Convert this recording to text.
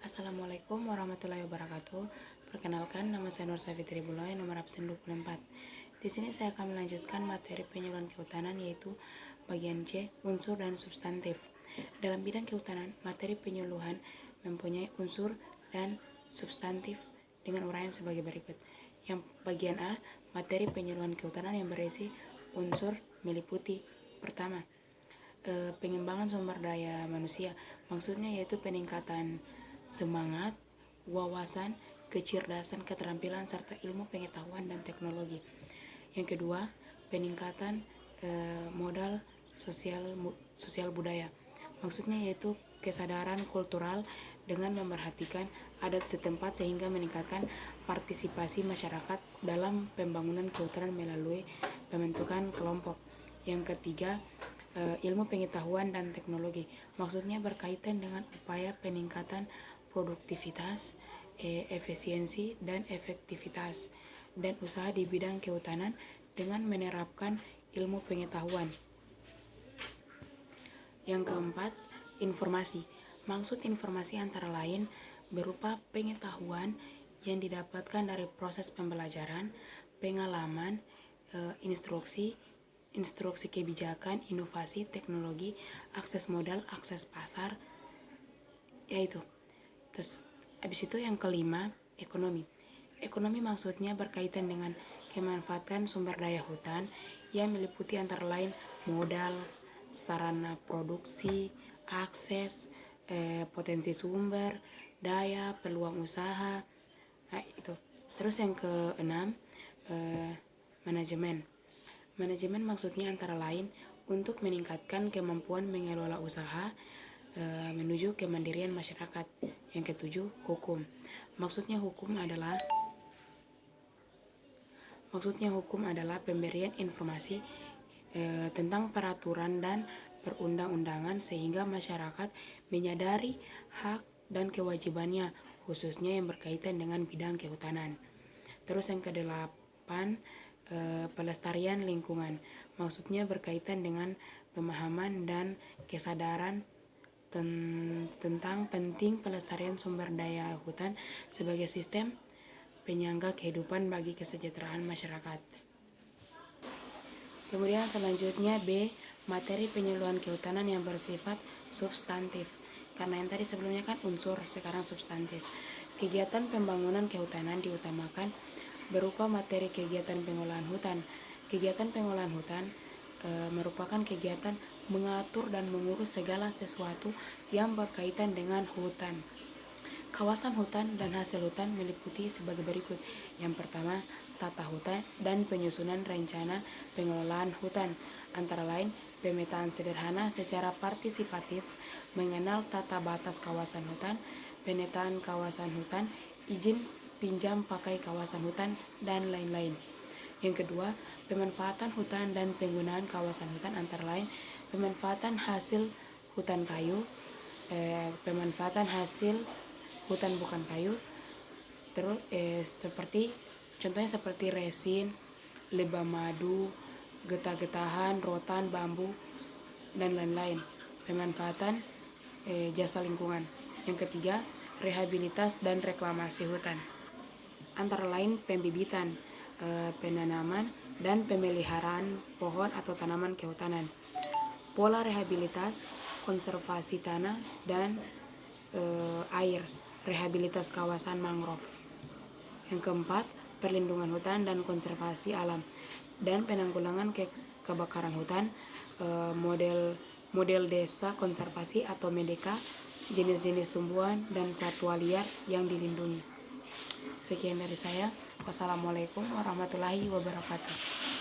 Assalamualaikum warahmatullahi wabarakatuh. Perkenalkan, nama saya Nur Safitri Buloy, nomor absen 24. Di sini saya akan melanjutkan materi penyuluhan kehutanan, yaitu bagian C, unsur dan substantif. Dalam bidang kehutanan, materi penyuluhan mempunyai unsur dan substantif dengan uraian sebagai berikut. Yang bagian A, materi penyuluhan kehutanan yang berisi unsur meliputi: pertama, pengembangan sumber daya manusia, maksudnya yaitu peningkatan semangat, wawasan, kecerdasan, keterampilan, serta ilmu pengetahuan dan teknologi. Yang kedua, peningkatan modal sosial budaya, maksudnya yaitu kesadaran kultural dengan memerhatikan adat setempat sehingga meningkatkan partisipasi masyarakat dalam pembangunan kehutanan melalui pembentukan kelompok. Yang ketiga, ilmu pengetahuan dan teknologi, maksudnya berkaitan dengan upaya peningkatan produktivitas, efisiensi, dan efektivitas dan usaha di bidang kehutanan dengan menerapkan ilmu pengetahuan. Yang keempat, informasi. Maksud informasi antara lain berupa pengetahuan yang didapatkan dari proses pembelajaran, pengalaman, instruksi kebijakan, inovasi, teknologi, akses modal, akses pasar, yaitu. Terus habis itu yang kelima, ekonomi. Ekonomi maksudnya berkaitan dengan kemanfaatan sumber daya hutan yang meliputi antara lain modal, sarana produksi, akses, potensi sumber daya, peluang usaha. Nah, itu. Terus yang keenam, manajemen. Manajemen maksudnya antara lain untuk meningkatkan kemampuan mengelola usaha menuju kemandirian masyarakat. Yang ketujuh, hukum. Maksudnya hukum adalah pemberian informasi tentang peraturan dan perundang-undangan sehingga masyarakat menyadari hak dan kewajibannya, khususnya yang berkaitan dengan bidang kehutanan. Terus yang kedelapan, pelestarian lingkungan, maksudnya berkaitan dengan pemahaman dan kesadaran tentang penting pelestarian sumber daya hutan sebagai sistem penyangga kehidupan bagi kesejahteraan masyarakat. Kemudian selanjutnya B, materi penyuluhan kehutanan yang bersifat substantif. Karena yang tadi sebelumnya kan unsur, sekarang substantif. Kegiatan pembangunan kehutanan diutamakan berupa materi kegiatan pengolahan hutan. Kegiatan pengolahan hutan merupakan kegiatan mengatur dan mengurus segala sesuatu yang berkaitan dengan hutan. Kawasan hutan dan hasil hutan meliputi sebagai berikut. Yang pertama, tata hutan dan penyusunan rencana pengelolaan hutan, antara lain pemetaan sederhana secara partisipatif, mengenal tata batas kawasan hutan, pemetaan kawasan hutan, izin pinjam pakai kawasan hutan, dan lain-lain. Yang kedua, pemanfaatan hutan dan penggunaan kawasan hutan, antara lain pemanfaatan hasil hutan kayu, pemanfaatan hasil hutan bukan kayu, terus contohnya seperti resin, lebah madu, getah-getahan, rotan, bambu, dan lain-lain. Pemanfaatan jasa lingkungan. Yang ketiga, rehabilitas dan reklamasi hutan, antara lain pembibitan, penanaman, dan pemeliharaan pohon atau tanaman kehutanan. Pola rehabilitas, konservasi tanah dan air, rehabilitas kawasan mangrove. Yang keempat, perlindungan hutan dan konservasi alam dan penanggulangan kebakaran hutan, model desa konservasi atau MEDEKA, jenis-jenis tumbuhan dan satwa liar yang dilindungi. Sekian dari saya. Wassalamualaikum warahmatullahi wabarakatuh.